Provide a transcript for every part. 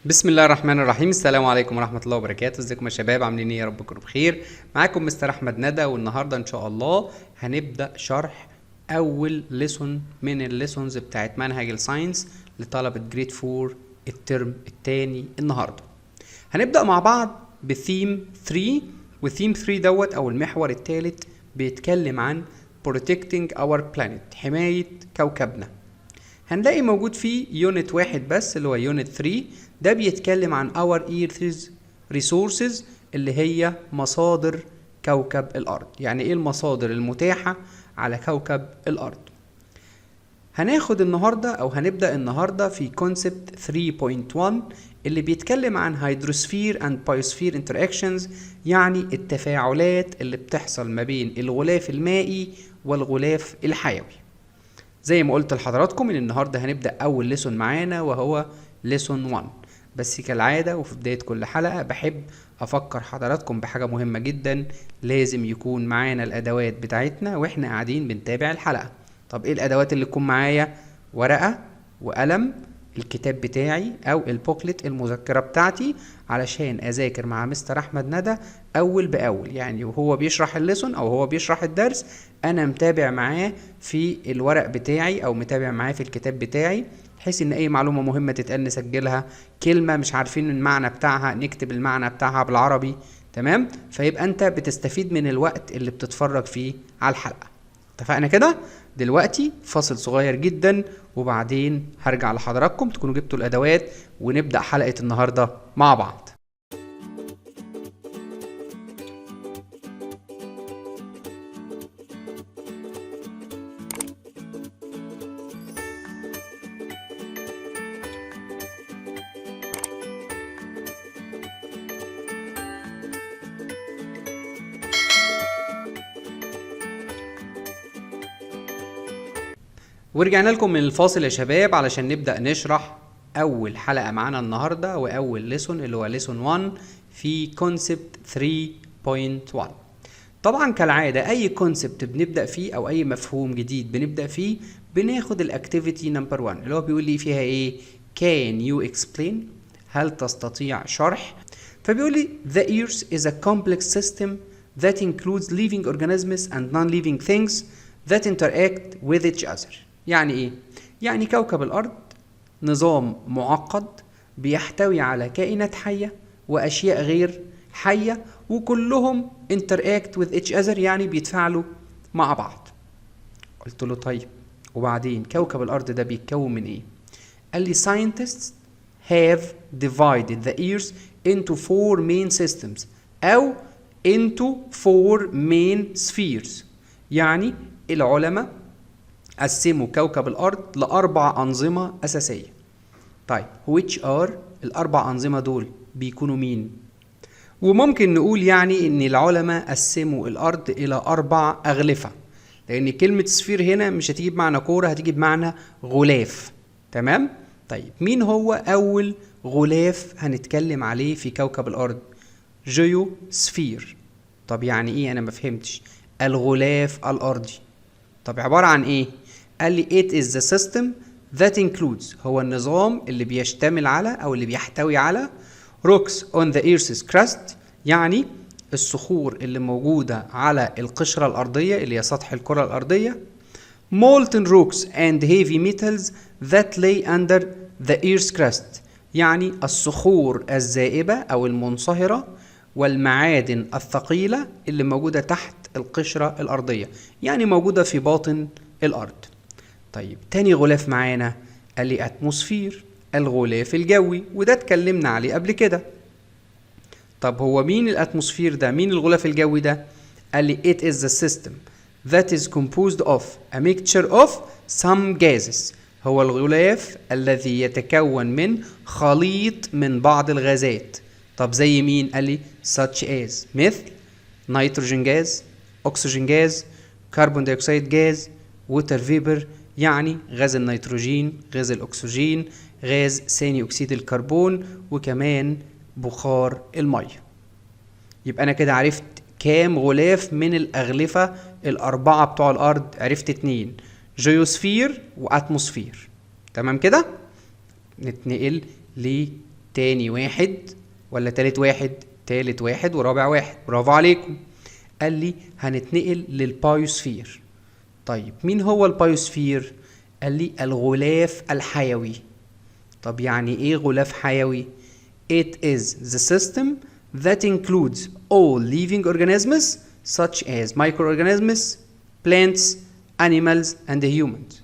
بسم الله الرحمن الرحيم. السلام عليكم ورحمة الله وبركاته. ازيكم يا شباب؟ عاملين ايه؟ يا رب تكونوا بخير. معاكم مستر احمد ندى، والنهارده ان شاء الله هنبدأ شرح اول ليسون من الليسونز بتاعت منهج الساينس لطلبة جريد 4 الترم الثاني. النهارده هنبدأ مع بعض بثيم 3، وثيم 3 دوت او المحور الثالث بيتكلم عن protecting our planet، حماية كوكبنا. هنلاقي موجود فيه يونت واحد بس اللي هو يونت 3، ده بيتكلم عن our earth's resources اللي هي مصادر كوكب الأرض. يعني ايه المصادر المتاحة على كوكب الأرض؟ هناخد النهاردة أو هنبدأ النهاردة في concept 3.1 اللي بيتكلم عن hydrosphere and biosphere interactions، يعني التفاعلات اللي بتحصل ما بين الغلاف المائي والغلاف الحيوي. زي ما قلت لحضراتكم ان النهارده هنبدأ اول ليسون معانا وهو ليسون 1. بس كالعادة وفي بداية كل حلقة بحب افكر حضراتكم بحاجة مهمة جدا، لازم يكون معانا الادوات بتاعتنا واحنا قاعدين بنتابع الحلقة. طب ايه الادوات اللي تكون معايا؟ ورقة وقلم، الكتاب بتاعي او البوكلت المذكرة بتاعتي، علشان اذاكر مع مستر احمد ندى اول باول. يعني وهو بيشرح الليسون او هو بيشرح الدرس انا متابع معاه في الورق بتاعي او متابع معاه في الكتاب بتاعي، بحيث ان اي معلومة مهمة تتقال نسجلها، كلمة مش عارفين المعنى بتاعها نكتب المعنى بتاعها بالعربي. تمام؟ فيبقى انت بتستفيد من الوقت اللي بتتفرج فيه على الحلقة. اتفقنا كده؟ دلوقتي فاصل صغير جدا وبعدين هرجع لحضراتكم تكونوا جبتوا الادوات ونبدأ حلقة النهاردة مع بعض. ورجعنا لكم من الفاصل يا شباب علشان نبدأ نشرح أول حلقة معانا النهاردة وأول ليسون اللي هو ليسون 1 في كونسبت 3.1. طبعا كالعادة أي كونسبت بنبدأ فيه أو أي مفهوم جديد بنبدأ فيه بناخد الأكتيفيتي نمبر 1 اللي هو بيقول لي فيها إيه؟ Can you explain؟ هل تستطيع شرح؟ فبيقول لي The earth is a complex system that includes living organisms and non-living things that interact with each other. يعني ايه؟ يعني كوكب الارض نظام معقد بيحتوي على كائنات حية واشياء غير حية، وكلهم interact with each other، يعني بيتفاعلوا مع بعض. قلت له طيب وبعدين كوكب الارض ده بيتكون من ايه؟ قال لي scientists have divided the earth into 4 main systems او into 4 main spheres. يعني العلماء قسموا كوكب الأرض لأربع أنظمة أساسية. طيب which are الأربع أنظمة دول بيكونوا مين؟ وممكن نقول يعني إن العلماء قسموا الأرض إلى 4 أغلفة، لأن كلمة سفير هنا مش هتيجي بمعنى كورة، هتيجي بمعنى غلاف. تمام؟ طيب مين هو أول غلاف هنتكلم عليه في كوكب الأرض؟ جيو سفير. طب يعني إيه؟ أنا مفهمتش. الغلاف الأرضي. طب عبارة عن إيه؟ قال لي it is the system that includes، هو النظام اللي بيشتمل على أو اللي بيحتوي على rocks on the earth's crust، يعني الصخور اللي موجودة على القشرة الأرضية اللي هي سطح الكرة الأرضية، molten rocks and heavy metals that lay under the earth's crust، يعني الصخور الذائبة أو المنصهرة والمعادن الثقيلة اللي موجودة تحت القشرة الأرضية، يعني موجودة في باطن الأرض. طيب تاني غلاف معانا قال لي اتموسفير، الغلاف الجوي، وده اتكلمنا عليه قبل كده. طب هو مين الاتموسفير ده؟ مين الغلاف الجوي ده؟ قال لي it is the system that is composed of a mixture of some gases، هو الغلاف الذي يتكون من خليط من بعض الغازات. طب زي مين؟ قال لي such as، مثل نيتروجين جاز، اكسجين جاز، كربون دايوكسيد جاز، ووتر فيبر، يعني غاز النيتروجين، غاز الاكسجين، غاز ثاني اكسيد الكربون، وكمان بخار الميه. يبقى انا كده عرفت كام غلاف من الاغلفه الاربعه بتوع الارض؟ عرفت 2، جيوسفير واتموسفير. تمام كده؟ نتنقل تاني واحد ولا تالت واحد؟ تالت واحد ورابع واحد، برافو عليكم. قال لي هنتنقل للبايوسفير. طيب مين هو البايوسفير؟ قال لي الغلاف الحيوي. طب يعني ايه غلاف حيوي؟ It is the system that includes all living organisms such as microorganisms, plants, animals and humans.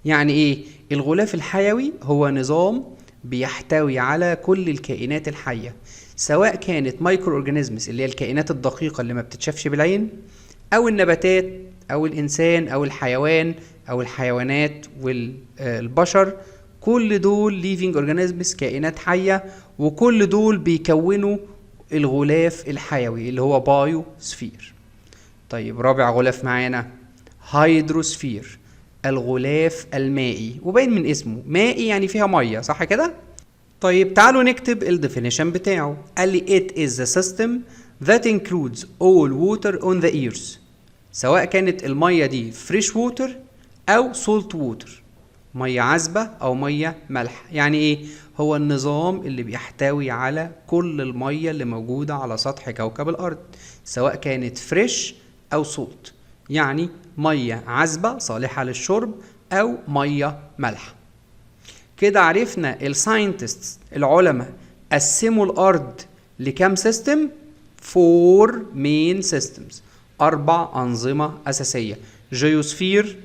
يعني ايه؟ الغلاف الحيوي هو نظام بيحتوي على كل الكائنات الحية، سواء كانت مايكرو اورجانيزمز اللي هي الكائنات الدقيقة اللي ما بتتشافش بالعين، او النباتات او الانسان او الحيوان او الحيوانات والبشر. كل دول living organisms كائنات حية، وكل دول بيكونوا الغلاف الحيوي اللي هو بايوسفير. طيب رابع غلاف معانا هيدروسفير، الغلاف المائي، وباين من اسمه مائي يعني فيها ميه، صح كده؟ طيب تعالوا نكتب الديفينيشن بتاعه. قال لي it is the system that includes all water on the earth، سواء كانت الميه دي فريش ووتر او سولت ووتر، ميه عذبه او ميه مالحه. يعني ايه؟ هو النظام اللي بيحتوي على كل الميه اللي موجوده على سطح كوكب الارض، سواء كانت فريش او سولت، يعني ميه عذبه صالحه للشرب او ميه مالحه. كده عرفنا الساينتست العلماء قسموا الارض لكام سيستم؟ 4 مين سيستمز، 4 انظمه اساسيه: جيوسفير،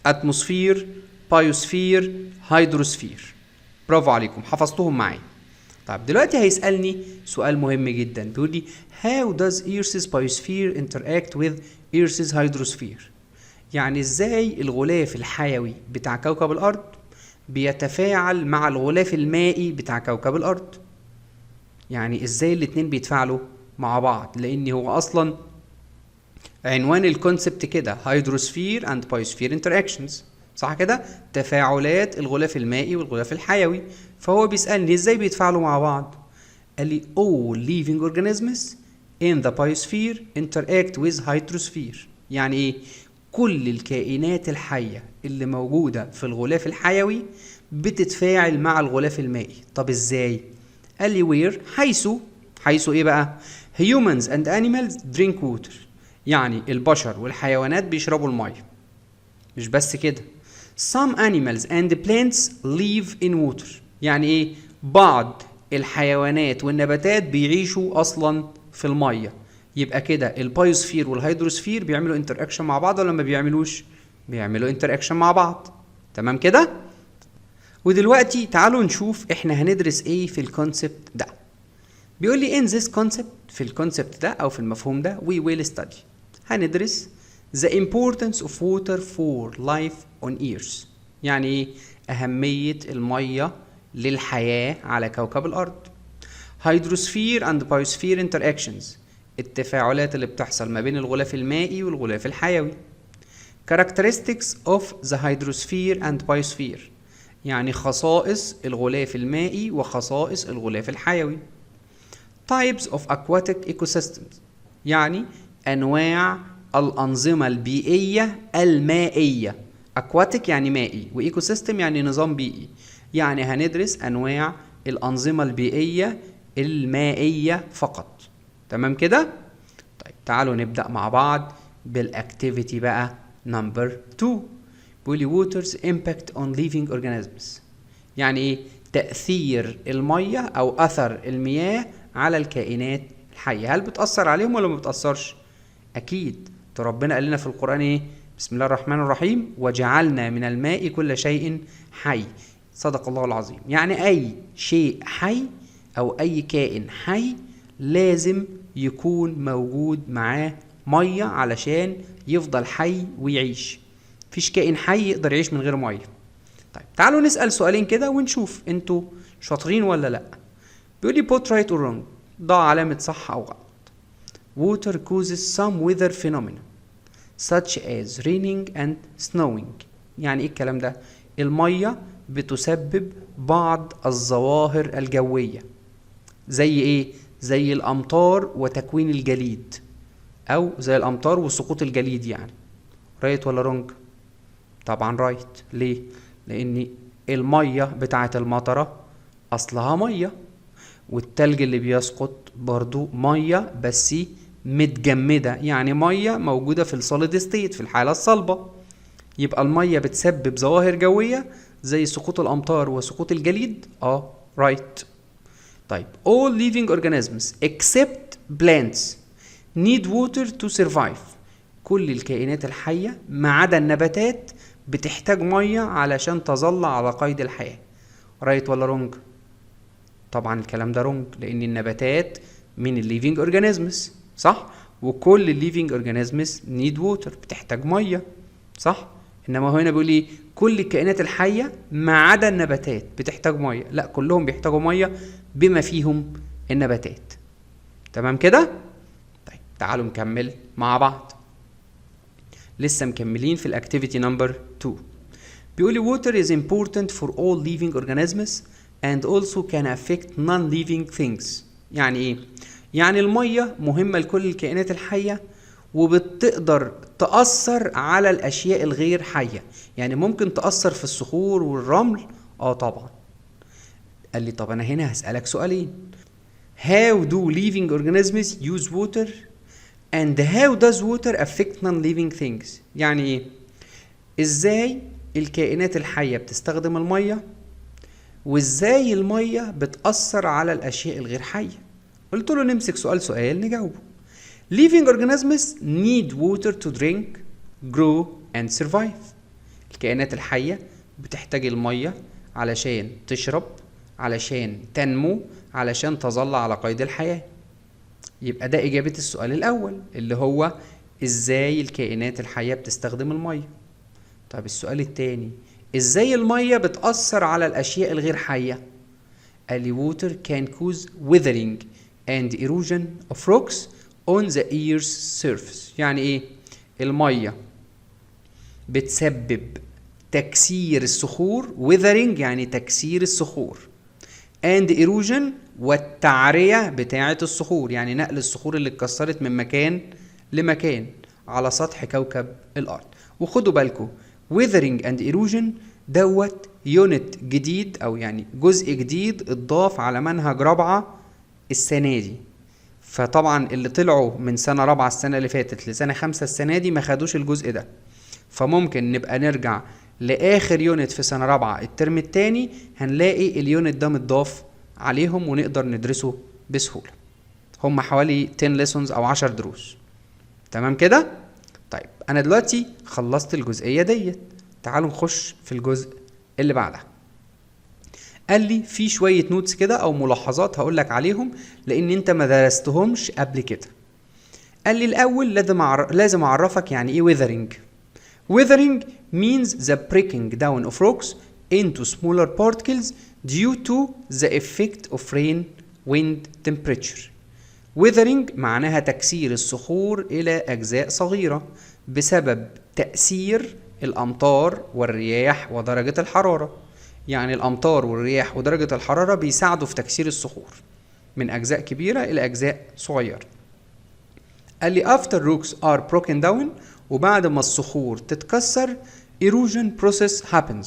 اتموسفير، بايوسفير، هيدروسفير. برافو عليكم، حفظتهم معايا. طيب دلوقتي هيسألني سؤال مهم جدا، بيقول لي how does Earth's biosphere interact with Earth's hydrosphere؟ يعني ازاي الغلاف الحيوي بتاع كوكب الارض بيتفاعل مع الغلاف المائي بتاع كوكب الارض؟ يعني ازاي الاتنين بيتفاعلوا مع بعض؟ لان هو اصلا عنوان الكونسبت كده hydrosphere and biosphere interactions، صح كده؟ تفاعلات الغلاف المائي والغلاف الحيوي. فهو بيسألني ازاي بيتفاعلوا مع بعض؟ قال لي all living organisms in the biosphere interact with hydrosphere. يعني ايه؟ كل الكائنات الحية اللي موجودة في الغلاف الحيوي بتتفاعل مع الغلاف المائي. طب ازاي؟ قال لي where، حيث ايه بقى؟ humans and animals drink water، يعني البشر والحيوانات بيشربوا المية. مش بس كده، some animals and plants live in water، يعني ايه؟ بعض الحيوانات والنباتات بيعيشوا اصلا في الميه. يبقى كده البايوسفير والهيدروسفير بيعملوا انتراكشن مع بعض ولا ما بيعملوش؟ بيعملوا انتراكشن مع بعض. تمام كده؟ ودلوقتي تعالوا نشوف احنا هندرس ايه في الكونسبت ده. بيقول لي in this concept، في الكونسبت ده او في المفهوم ده we will study، هندرس the importance of water for life on earth. يعني ايه؟ اهمية المية للحياة على كوكب الارض. hydrosphere and biosphere interactions، التفاعلات اللي بتحصل ما بين الغلاف المائي والغلاف الحيوي. characteristics of the hydrosphere and biosphere، يعني خصائص الغلاف المائي وخصائص الغلاف الحيوي. types of aquatic ecosystems، يعني انواع الانظمه البيئيه المائيه. aquatic يعني مائي، وايكو سيستم يعني نظام بيئي. يعني هندرس انواع الانظمه البيئيه المائيه فقط. تمام كده؟ طيب تعالوا نبدا مع بعض بالاكتيفيتي بقى نمبر 2. بيقول لي ووترز امباكت اون ليفينج اورجانيزمز، يعني ايه؟ تاثير الميه او اثر المياه على الكائنات الحيه. هل بتاثر عليهم ولا ما بتاثرش؟ اكيد. ربنا قال لنا في القران ايه؟ بسم الله الرحمن الرحيم: وجعلنا من الماء كل شيء حي. صدق الله العظيم. يعني اي شيء حي او اي كائن حي لازم يكون موجود معاه ميه علشان يفضل حي ويعيش. مفيش كائن حي يقدر يعيش من غير ميه. طيب تعالوا نسال سؤالين كده ونشوف انتوا شاطرين ولا لا. بيقول لي put right or wrong، ضع علامه صح او غلط. water causes some weather phenomena such as raining and snowing. يعني ايه الكلام ده؟ الميه بتسبب بعض الظواهر الجويه. زي ايه؟ زي الامطار وتكوين الجليد، او زي الامطار وسقوط الجليد. يعني رايت ولا رونج؟ طبعا رايت. ليه؟ لان الميه بتاعه المطره اصلها ميه، والتلج اللي بيسقط برضو ميه بس متجمده، يعني ميه موجوده في السوليد ستيت في الحاله الصلبه. يبقى الميه بتسبب ظواهر جويه زي سقوط الامطار وسقوط الجليد. رايت. طيب all living organisms except plants need water to survive. كل الكائنات الحيه ما عدا النباتات بتحتاج ميه علشان تظل على قيد الحياه. رايت ولا رونج؟ طبعا الكلام ده رونج، لان النباتات من الليفينج اورجانيزمز، صح؟ وكل الليفينج اورجانيزمز نيد ووتر، بتحتاج ميه، صح؟ انما هنا بيقول ايه؟ كل الكائنات الحيه ما عدا النباتات بتحتاج ميه. لا، كلهم بيحتاجوا ميه بما فيهم النباتات. تمام كده؟ طيب تعالوا نكمل مع بعض. لسه مكملين في الاكتيفيتي نمبر 2. بيقول لي water is important for all living organisms and also can affect non-living things. يعني ايه؟ يعني المية مهمة لكل الكائنات الحية وبتقدر تأثر على الأشياء الغير حية. يعني ممكن تأثر في الصخور والرمل. طبعا. قال لي طب أنا هنا هسألك سؤالين. How do living organisms use water and how does water affect non-living things؟ يعني ايه؟ ازاي الكائنات الحية بتستخدم المية، وازاي المية بتأثر على الأشياء الغير حية. قلت له نمسك سؤال سؤال نجاوبه. Living organisms need water to drink, grow and survive. الكائنات الحية بتحتاج المية علشان تشرب، علشان تنمو، علشان تظل على قيد الحياة. يبقى ده إجابة السؤال الأول اللي هو ازاي الكائنات الحية بتستخدم المية. طيب السؤال التاني، ازاي المية بتأثر على الأشياء الغير حية؟ قال لي water can cause weathering and erosion of rocks on the earth's surface. يعني ايه؟ المية بتسبب تكسير الصخور، weathering يعني تكسير الصخور، and erosion والتعرية بتاعة الصخور، يعني نقل الصخور اللي اتكسرت من مكان لمكان على سطح كوكب الأرض. وخدوا بالكم weathering and erosion دوت يونت جديد او يعني جزء جديد اتضاف على منهج رابعة السنة دي. فطبعا اللي طلعوا من سنة رابعة السنة اللي فاتت لسنة 5 السنة دي ما خدوش الجزء ده، فممكن نبقى نرجع لآخر يونت في سنة رابعة الترم التاني هنلاقي اليونت ده متضاف عليهم ونقدر ندرسه بسهولة. هم حوالي 10 lessons او 10 دروس. تمام كده؟ طيب انا دلوقتي خلصت الجزئية ديت، تعالوا نخش في الجزء اللي بعدها. قال لي في شوية نوتس كده او ملاحظات هقولك عليهم لان انت ما درستهمش قبل كده. قال لي الاول لازم اعرفك يعني ايه weathering. Weathering means the breaking down of rocks into smaller particles due to the effect of rain, wind, temperature. Weathering معناها تكسير الصخور إلى أجزاء صغيرة بسبب تأثير الأمطار والرياح ودرجة الحرارة. يعني الأمطار والرياح ودرجة الحرارة بيساعدوا في تكسير الصخور من أجزاء كبيرة إلى أجزاء صغيرة. قال لي after rocks are broken down، وبعد ما الصخور تتكسر erosion process happens،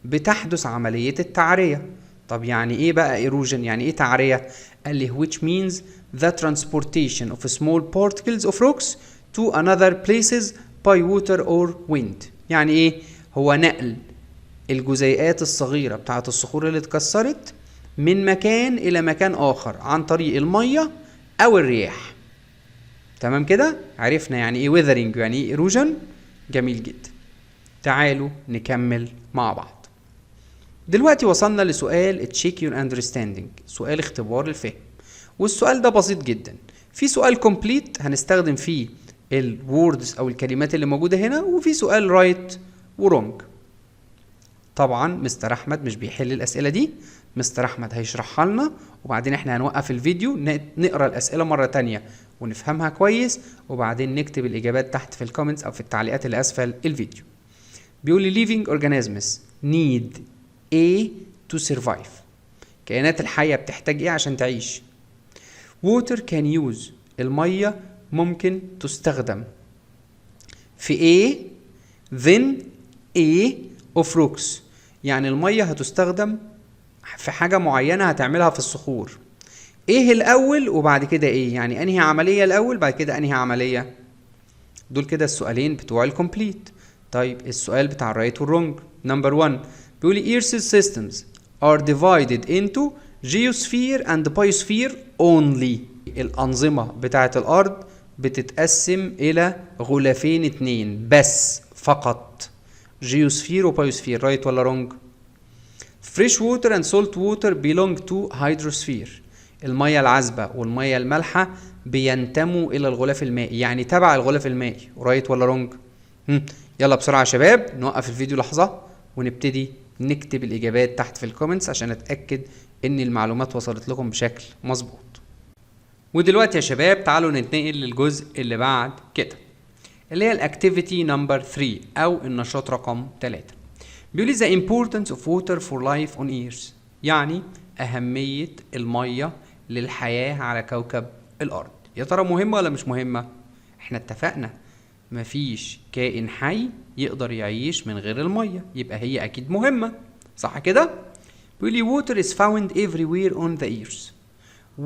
بتحدث عملية التعرية. طب يعني ايه بقى erosion؟ يعني ايه تعرية؟ قال لي which means the transportation of small particles of rocks to another places by water or wind. يعني ايه؟ هو نقل الجزيئات الصغيرة بتاعت الصخور اللي اتكسرت من مكان إلى مكان آخر عن طريق المية أو الرياح. تمام كده؟ عرفنا يعني ايه weathering يعني ايه erosion. جميل جدا. تعالوا نكمل مع بعض. دلوقتي وصلنا لسؤال check your understanding، سؤال اختبار الفهم. والسؤال ده بسيط جدا. في سؤال complete هنستخدم فيه الوردز او الكلمات اللي موجودة هنا، وفي سؤال right ورونج. طبعا مستر احمد مش بيحل الاسئلة دي، مستر احمد هيشرحها لنا وبعدين احنا هنوقف الفيديو نقرا الاسئلة مرة تانية ونفهمها كويس، وبعدين نكتب الاجابات تحت في الكومنتس او في التعليقات اللي اسفل الفيديو. بيقول لي living organisms need A to survive. كائنات الحية بتحتاج ايه عشان تعيش؟ water can use، المية ممكن تستخدم في A then A of rocks، يعني المية هتستخدم في حاجة معينة هتعملها في الصخور. ايه الاول وبعد كده ايه؟ يعني انهي عملية الاول بعد كده انهي عملية؟ دول كده السؤالين بتوع الكومبليت. طيب السؤال بتاع الرايت والرونج. نمبر 1 بيقول لي earth systems are divided into geosphere and biosphere only. الأنظمة بتاعة الأرض بتتقسم إلى غلافين اتنين بس فقط، جيوسفير وبايوسفير. رايت ولا رونج؟ fresh water and salt water belong to hydrosphere. المية العذبة والمية المالحة بينتموا إلى الغلاف المائي، يعني تبع الغلاف المائي. رايت ولا رونج؟ يلا بسرعة يا شباب نوقف الفيديو لحظة ونبتدي نكتب الإجابات تحت في الكومنتس عشان أتأكد إن المعلومات وصلت لكم بشكل مظبوط. ودلوقتي يا شباب تعالوا ننتقل للجزء اللي بعد كده اللي هي الأكتيفيتي نمبر 3 أو النشاط رقم 3. بيقول لي the importance of water for life on Earth، يعني أهمية المية للحياة على كوكب الأرض. يا ترى مهمة ولا مش مهمة؟ احنا اتفقنا مفيش كائن حي يقدر يعيش من غير المية، يبقى هي أكيد مهمة، صح كده؟ بيقول لي water is found everywhere on the earth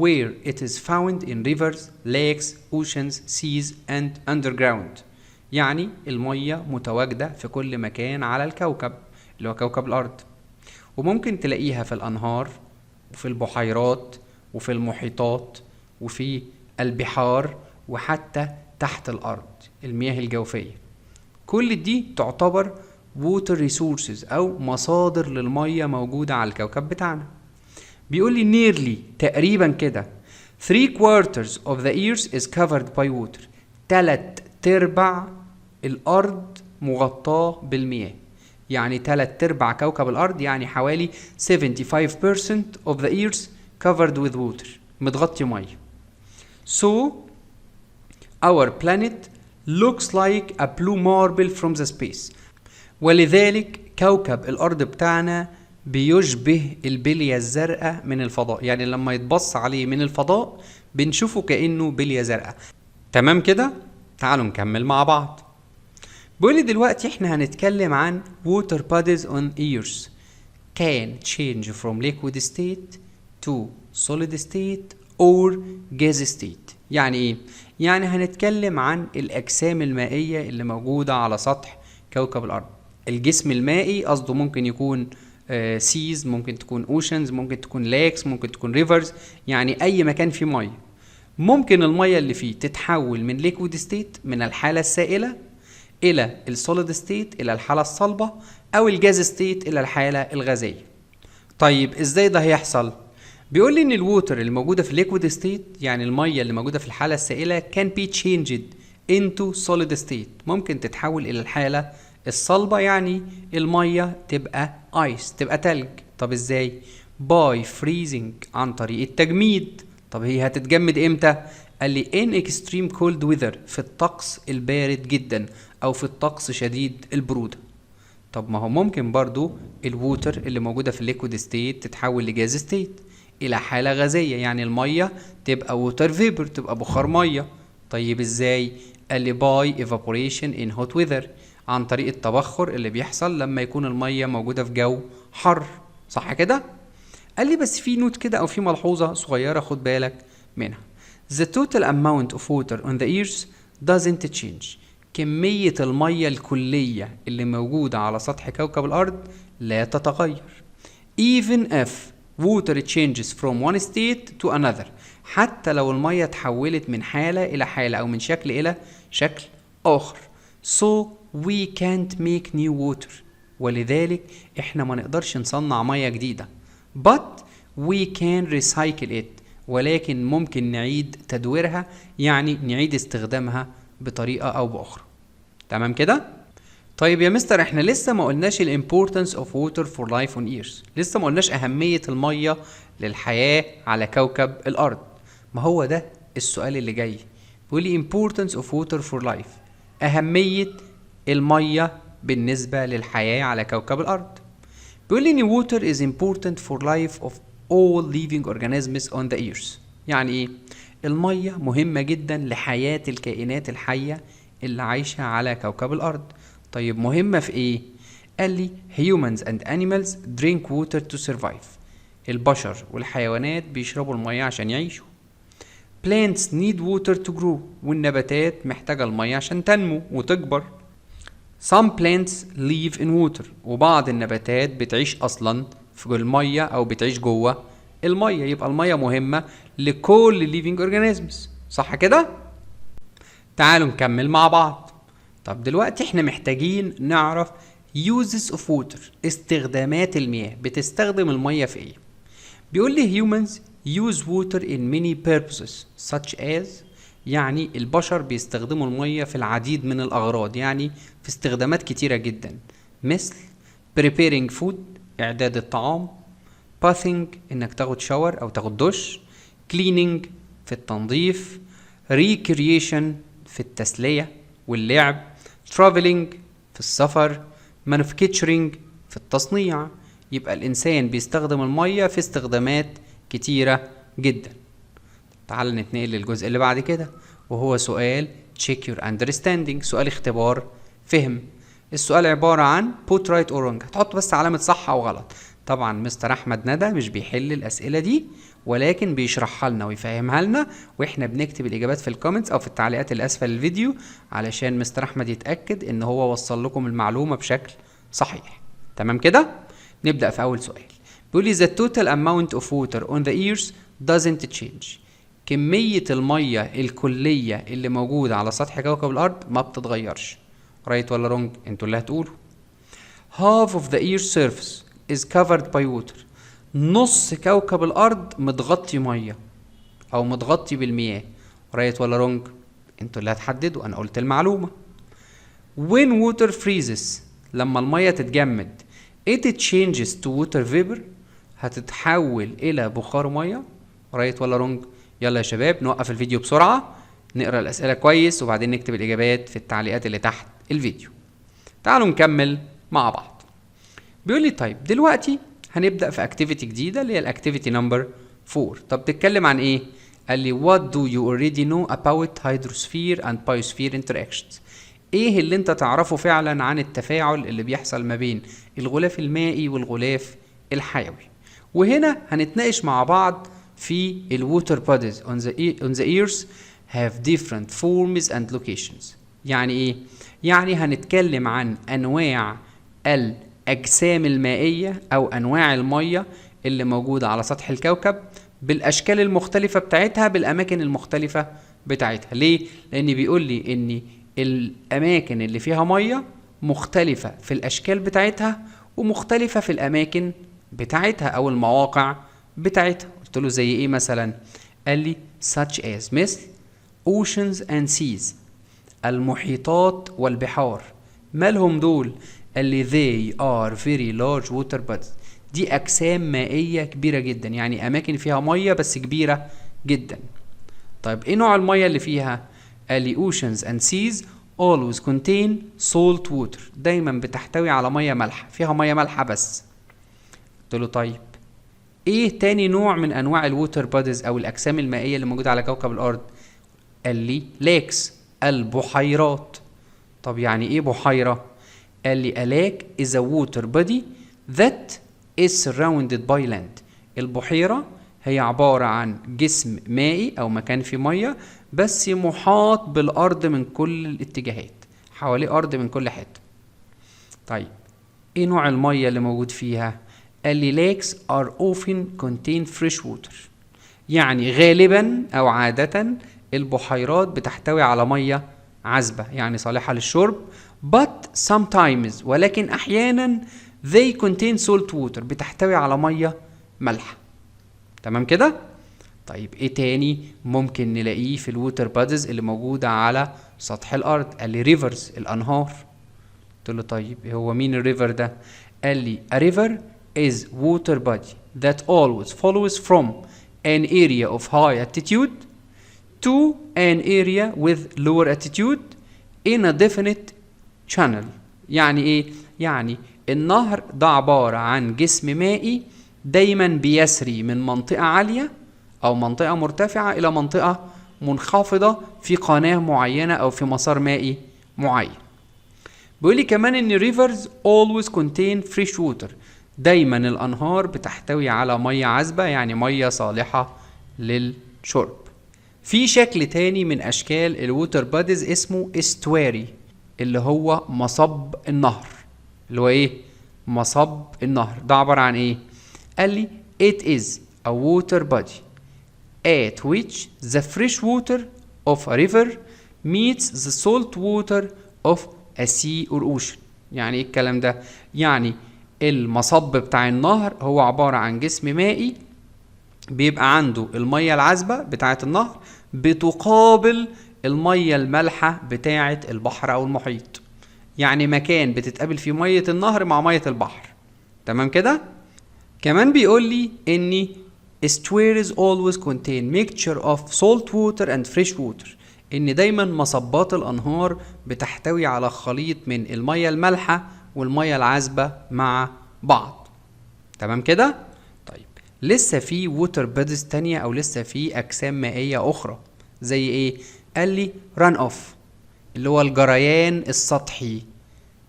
where it is found in rivers, lakes, oceans, seas and underground. يعني المية متواجدة في كل مكان على الكوكب اللي هو كوكب الأرض، وممكن تلاقيها في الأنهار وفي البحيرات وفي المحيطات وفي البحار وحتى تحت الأرض المياه الجوفية. كل دي تعتبر water resources أو مصادر للمية موجودة على الكوكب بتاعنا. بيقول لي nearly تقريبا كده 3/4 of the earth is covered by water. 3/4 الأرض مغطاة بالمياه، يعني 3/4 كوكب الأرض يعني حوالي 75% of the earth covered with water، متغطي مية. So our planet looks like a blue marble from the space. ولذلك كوكب الأرض بتاعنا بيشبه البلية الزرقاء من الفضاء، يعني لما يتبص عليه من الفضاء بنشوفه كأنه بلية زرقاء. تمام كده؟ تعالوا نكمل مع بعض. بيقول لي دلوقتي احنا هنتكلم عن water bodies on earth can change from liquid state to solid state or gas state. يعني ايه؟ يعني هنتكلم عن الأجسام المائية اللي موجودة على سطح كوكب الأرض. الجسم المائي قصده ممكن يكون سيز، ممكن تكون اوشنز، ممكن تكون لاكس، ممكن تكون ريفرز، يعني اي مكان فيه ميه. ممكن الميه اللي فيه تتحول من ليكويد ستيت من الحاله السائله الى السوليد ستيت الى الحاله الصلبه، او الجاز ستيت الى الحاله الغازيه. طيب ازاي ده هيحصل؟ بيقول لي ان الووتر اللي موجوده في الليكويد ستيت، يعني الميه اللي موجوده في الحاله السائله can be changed into solid state، ممكن تتحول الى الحاله الصلبة، يعني المية تبقى ايس، تبقى تلج. طب ازاي؟ باي فريزنج، عن طريق التجميد. طب هي هتتجمد امتى؟ قال لي in extreme cold weather، في الطقس البارد جدا او في الطقس شديد البرودة. طب ما هو ممكن برضو الووتر اللي موجودة في الليكويد ستيت تتحول لجاز ستيت الى حالة غازية، يعني المية تبقى ووتر فيبر، تبقى بخار مية. طيب ازاي؟ قال لي باي evaporation in hot weather، عن طريق التبخر اللي بيحصل لما يكون المية موجودة في جو حر، صح كده؟ قال لي بس في نوت كده او في ملحوظة صغيرة خد بالك منها. The total amount of water on the earth doesn't change. كمية المية الكلية اللي موجودة على سطح كوكب الأرض لا تتغير. Even if water changes from one state to another، حتى لو المية تحولت من حالة إلى حالة أو من شكل إلى شكل آخر. So we can't make new water، ولذلك احنا ما نقدرش نصنع مية جديدة. But we can recycle it، ولكن ممكن نعيد تدويرها، يعني نعيد استخدامها بطريقة أو بأخرى. تمام كده؟ طيب يا مستر احنا لسه ما قلناش ال importance of water for life on earth، لسه ما قلناش أهمية المية للحياة على كوكب الأرض. ما هو ده السؤال اللي جاي، بيقول لي importance of water for life، أهمية المية بالنسبة للحياة على كوكب الأرض. بيقول لي إن water is important for life of all living organisms on the earth. يعني إيه؟ المية مهمة جدا لحياة الكائنات الحية اللي عايشة على كوكب الأرض. طيب مهمة في إيه؟ قال لي humans and animals drink water to survive. البشر والحيوانات بيشربوا المية عشان يعيشوا. plants need water to grow، والنباتات محتاجة المية عشان تنمو وتكبر. some plants live in water، وبعض النباتات بتعيش أصلا في المية أو بتعيش جوه المية، يبقى المية مهمة لكل living organisms، صح كده؟ تعالوا نكمل مع بعض. طب دلوقتي احنا محتاجين نعرف uses of water، استخدامات المياه، بتستخدم المية في ايه؟ بيقول لي humans use water in many purposes such as، يعني البشر بيستخدموا المية في العديد من الأغراض، يعني في استخدامات كتيرة جدا، مثل preparing food، إعداد الطعام، bathing، إنك تاخد شاور أو تاخد دش، cleaning، في التنظيف، recreation، في التسلية واللعب، traveling، في السفر، manufacturing، في التصنيع. يبقى الإنسان بيستخدم المية في استخدامات كتيرة جدا. تعال نتنقل للجزء اللي بعد كده، وهو سؤال check your understanding، سؤال اختبار فهم. السؤال عبارة عن put right or wrong، هتحط بس علامة صح أو غلط. طبعا مستر أحمد ندى مش بيحل الأسئلة دي، ولكن بيشرحها لنا ويفهمها لنا، واحنا بنكتب الإجابات في الكومنتس أو في التعليقات اللي أسفل الفيديو، علشان مستر أحمد يتأكد إن هو وصل لكم المعلومة بشكل صحيح. تمام كده؟ نبدأ في أول سؤال. بيقول لي the total amount of water on the earth doesn't change، كمية المية الكلية اللي موجودة على سطح كوكب الأرض ما بتتغيرش. رايت ولا رونج؟ انتوا اللي هتقولوا. half of the earth's surface is covered by water، نص كوكب الأرض متغطي مية أو متغطي بالمياه. رايت ولا رونج؟ انتوا اللي هتحددوا، أنا قلت المعلومة. when water freezes، لما المية تتجمد it changes to water vapor، هتتحول إلى بخار مية. رايت ولا رونج؟ يلا يا شباب نوقف الفيديو بسرعة، نقرأ الأسئلة كويس وبعدين نكتب الإجابات في التعليقات اللي تحت الفيديو. تعالوا نكمل مع بعض. بيقول لي طيب دلوقتي هنبدأ في اكتيفيتي جديدة اللي هي الاكتيفيتي نمبر 4. طب تتكلم عن ايه؟ قال لي what do you already know about hydrosphere and biosphere interactions، ايه اللي انت تعرفه فعلا عن التفاعل اللي بيحصل ما بين الغلاف المائي والغلاف الحيوي. وهنا هنتناقش مع بعض في الwater bodies on the earth have different forms and locations. يعني ايه؟ يعني هنتكلم عن انواع الأجسام المائية أو أنواع المية اللي موجودة على سطح الكوكب بالأشكال المختلفة بتاعتها بالأماكن المختلفة بتاعتها. ليه؟ لأن بيقول لي إن الأماكن اللي فيها مية مختلفة في الأشكال بتاعتها ومختلفة في الأماكن بتاعتها أو المواقع بتاعتها. قلت له زي إيه مثلا؟ قال لي such as، مثل oceans and seas، المحيطات والبحار. مالهم دول؟ قال لي they are very large water bodies، دي أجسام مائية كبيرة جدا، يعني أماكن فيها مية بس كبيرة جدا. طيب إيه نوع المية اللي فيها؟ قال لي oceans and seas always contain salt water، دايما بتحتوي على مية مالحة، فيها مية مالحة بس. قلت له طيب إيه تاني نوع من أنواع الووتر بوديز أو الأجسام المائية اللي موجودة على كوكب الأرض؟ قال لي lakes، البحيرات. طب يعني إيه بحيرة؟ قال لي a lake is a water body that is surrounded by land، البحيرة هي عبارة عن جسم مائي أو مكان فيه مية بس محاط بالأرض من كل الاتجاهات، حواليه أرض من كل حتة. طيب إيه نوع المية اللي موجود فيها؟ قال لي lakes are often contain fresh water، يعني غالبا أو عادة البحيرات بتحتوي على مية عذبة يعني صالحة للشرب. but sometimes، ولكن أحيانا they contain salt water، بتحتوي على مية مالحة. تمام كده؟ طيب ايه تاني ممكن نلاقيه في الووتر بوديز اللي موجودة على سطح الأرض؟ قال لي ريفرز، الأنهار. قلت له طيب هو مين الريفر ده؟ قال لي a river is water body that always follows from an area of high altitude to an area with lower altitude in a definite channel. يعني ايه؟ يعني النهر ده عبارة عن جسم مائي دايما بيسري من منطقة عالية او منطقة مرتفعة الى منطقة منخفضة في قناة معينة او في مسار مائي معين. بيقول لي كمان ان rivers always contain fresh water، دايما الأنهار بتحتوي على مية عذبة، يعني مية صالحة للشرب. في شكل تاني من أشكال الووتر باديز اسمه استواري، اللي هو مصب النهر. اللي هو إيه؟ مصب النهر ده عبارة عن إيه؟ قال لي it is a water body at which the fresh water of a river meets the salt water of a sea or ocean. يعني ايه الكلام ده؟ يعني المصب بتاع النهر هو عبارة عن جسم مائي بيبقى عنده المية العذبة بتاعة النهر بتقابل المية المالحة بتاعة البحر أو المحيط. يعني مكان بتتقابل فيه مية النهر مع مية البحر. تمام كده؟ كمان بيقول لي إن estuaries always contain mixture of salt water and fresh water. إن دايما مصبات الأنهار بتحتوي على خليط من المية المالحة والمية العذبة مع بعض. تمام كده؟ طيب لسه في ووتر بادز تانية أو لسه في أجسام مائية أخرى زي إيه؟ قال لي run off اللي هو الجريان السطحي.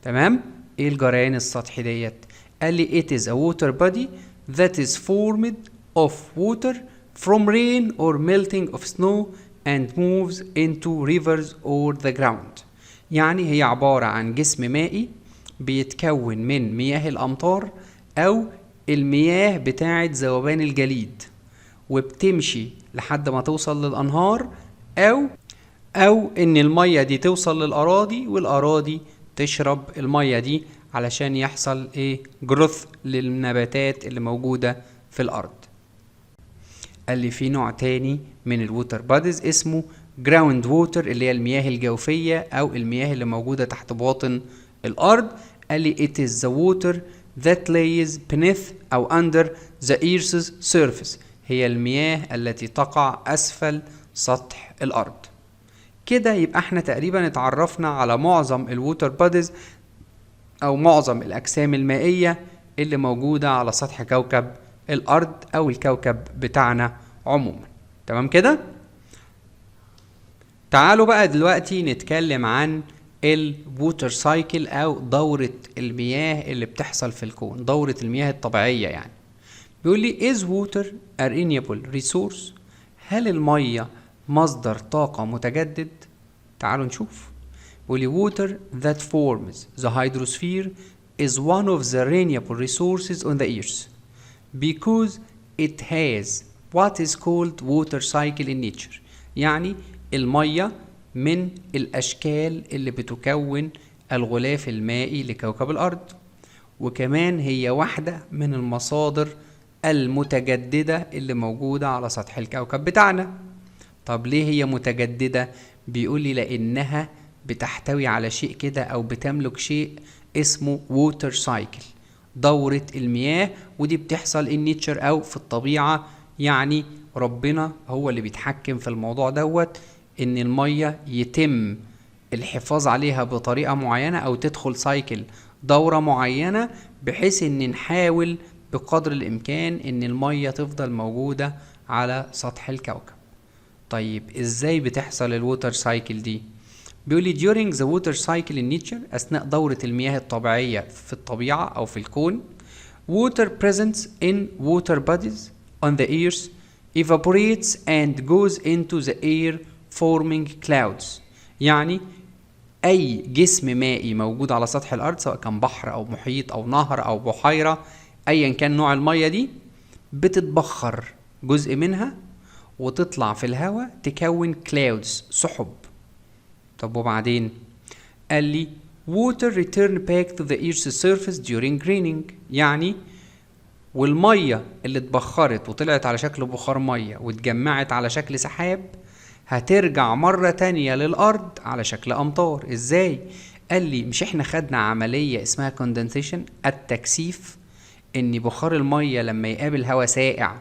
تمام؟ إيه الجريان السطحي ديت؟ قال لي it is a water body that is formed of water from rain or melting of snow and moves into rivers or the ground. يعني هي عبارة عن جسم مائي بيتكون من مياه الأمطار أو المياه بتاعة ذوبان الجليد، وبتمشي لحد ما توصل للأنهار أو إن المية دي توصل للأراضي والأراضي تشرب المية دي علشان يحصل إيه؟ جروث للنباتات اللي موجودة في الأرض. قال لي في نوع تاني من الووتر باديز اسمه جراوند ووتر اللي هي المياه الجوفية أو المياه اللي موجودة تحت باطن الأرض. قال لي it is the water that lays beneath أو under the earth's surface. هي المياه التي تقع أسفل سطح الأرض. كده يبقى احنا تقريبا اتعرفنا على معظم الووتر باديز أو معظم الأجسام المائية اللي موجودة على سطح كوكب الأرض أو الكوكب بتاعنا عموما. تمام كده؟ تعالوا بقى دلوقتي نتكلم عن الووتر سايكل أو دورة المياه اللي بتحصل في الكون، دورة المياه الطبيعية يعني. بيقول لي is water a renewable resource؟ هل المية مصدر طاقة متجدد؟ تعالوا نشوف. بيقول لي water that forms the hydrosphere is one of the renewable resources on the earth because it has what is called water cycle in nature. يعني المية من الأشكال اللي بتكون الغلاف المائي لكوكب الأرض، وكمان هي واحدة من المصادر المتجددة اللي موجودة على سطح الكوكب بتاعنا. طب ليه هي متجددة؟ بيقولي لأنها بتحتوي على شيء كده أو بتملك شيء اسمه ووتر سايكل، دورة المياه، ودي بتحصل النيتشر أو في الطبيعة. يعني ربنا هو اللي بيتحكم في الموضوع دوت، إن المية يتم الحفاظ عليها بطريقة معينة أو تدخل سايكل دورة معينة، بحيث إن نحاول بقدر الإمكان إن المية تفضل موجودة على سطح الكوكب. طيب إزاي بتحصل الووتر سايكل دي؟ بيقولي during the water cycle in nature أثناء دورة المياه الطبيعية في الطبيعة أو في الكون water present in water bodies on the earth evaporates and goes into the air forming clouds. يعني أي جسم مائي موجود على سطح الأرض سواء كان بحر أو محيط أو نهر أو بحيرة أيا كان نوع المية دي بتتبخر جزء منها وتطلع في الهواء تكون clouds سحب. طب وبعدين؟ قال لي water return back to the earth's surface during raining. يعني والمية اللي اتبخرت وطلعت على شكل بخار مية واتجمعت على شكل سحاب هترجع مرة تانية للأرض على شكل أمطار. إزاي؟ قال لي مش احنا خدنا عملية اسمها condensation التكثيف، إن بخار المية لما يقابل هواء ساقع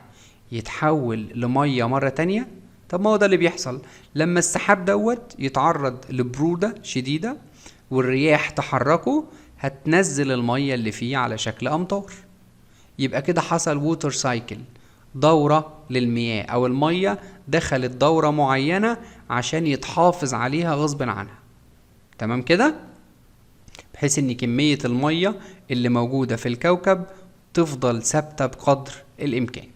يتحول لمية مرة تانية. طب ما هو ده اللي بيحصل لما السحاب دوت يتعرض لبرودة شديدة والرياح تحركه هتنزل المية اللي فيه على شكل أمطار. يبقى كده حصل ووتر سايكل، دورة للمياه أو المية دخلت دورة معينة عشان يتحافظ عليها غصب عنها. تمام كده؟ بحيث ان كمية المية اللي موجودة في الكوكب تفضل ثابتة بقدر الإمكان.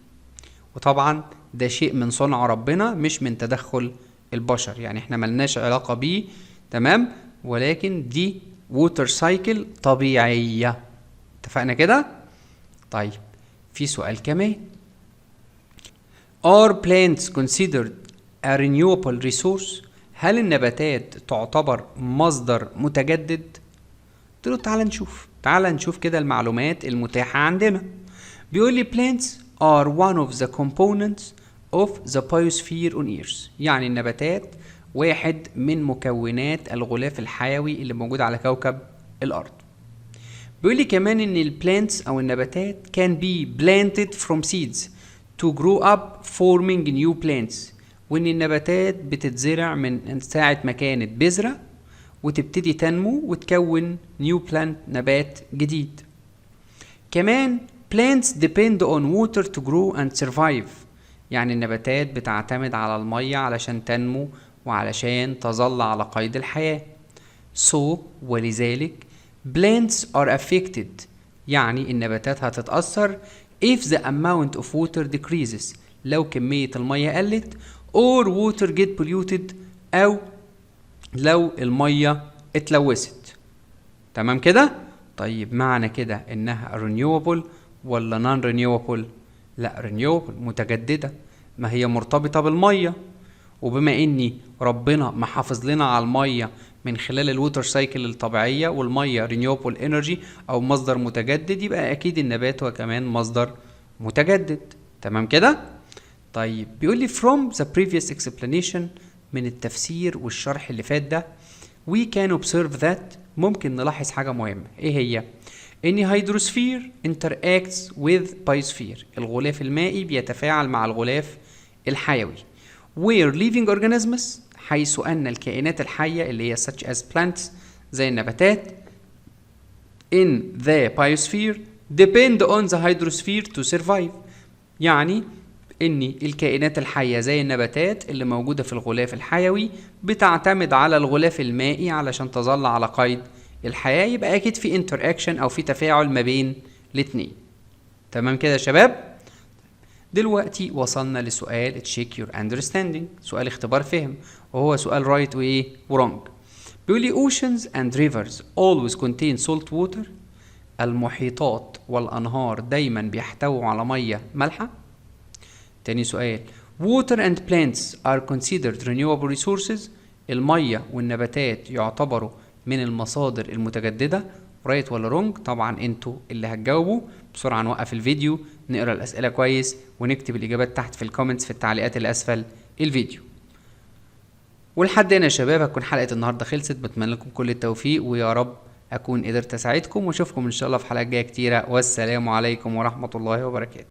وطبعا ده شيء من صنع ربنا مش من تدخل البشر، يعني احنا ملناش علاقة بيه، تمام، ولكن دي ووتر سايكل طبيعية. اتفقنا كده؟ طيب في سؤال كمان. Are plants considered a renewable resource؟ هل النباتات تعتبر مصدر متجدد؟ قلت له تعال نشوف كده المعلومات المتاحة عندنا. بيقول لي plants are one of the components of the biosphere on Earth. يعني النباتات واحد من مكونات الغلاف الحيوي اللي موجود على كوكب الأرض. بيقول لي كمان ان البلانتس او النباتات can be planted from seeds to grow up forming new plants، وان النباتات بتتزرع من ساعة ما كانت بذرة وتبتدي تنمو وتكون new plant، نبات جديد. كمان plants depend on water to grow and survive، يعني النباتات بتعتمد على المية علشان تنمو وعلشان تظل على قيد الحياة. ولذلك plants are affected، يعني النباتات هتتأثر if the amount of water decreases، لو كمية المية قلت، or water get polluted، أو لو المية اتلوثت. تمام كده؟ طيب معنى كده إنها renewable ولا non renewable؟ لا renewable، متجددة، ما هي مرتبطة بالمية، وبما إني ربنا محافظ لنا على المية من خلال الووتر سايكل الطبيعية، والمية renewable energy أو مصدر متجدد، يبقى أكيد النبات هو كمان مصدر متجدد. تمام كده؟ طيب بيقول لي from the previous explanation، من التفسير والشرح اللي فات ده we can observe that، ممكن نلاحظ حاجة مهمة. إيه هي؟ إن هيدروسفير interacts with biosphere، الغلاف المائي بيتفاعل مع الغلاف الحيوي. where living organisms، حيث أن الكائنات الحية اللي هي such as plants زي النباتات in the biosphere depend on the hydrosphere to survive، يعني إن الكائنات الحية زي النباتات اللي موجودة في الغلاف الحيوي بتعتمد على الغلاف المائي علشان تظل على قيد الحياة، يبقى أكيد في interaction أو في تفاعل ما بين الاتنين. تمام كده يا شباب؟ دلوقتي وصلنا لسؤال check your understanding، سؤال اختبار فهم، وهو سؤال right وإيه wrong. بيقول لي oceans and rivers always contain salt water، المحيطات والأنهار دايما بيحتووا على مية مالحة. تاني سؤال water and plants are considered renewable resources، المية والنباتات يعتبروا من المصادر المتجددة. رايت ولا رونج؟ طبعا انتوا اللي هتجاوبوا. بسرعة نوقف الفيديو، نقرأ الأسئلة كويس، ونكتب الإجابات تحت في الكومنتس في التعليقات اللي أسفل الفيديو. ولحد هنا يا شباب هتكون حلقة النهاردة خلصت. بتمنى لكم كل التوفيق، ويا رب أكون قدرت أساعدكم، وأشوفكم إن شاء الله في حلقات جاية كتيرة. والسلام عليكم ورحمة الله وبركاته.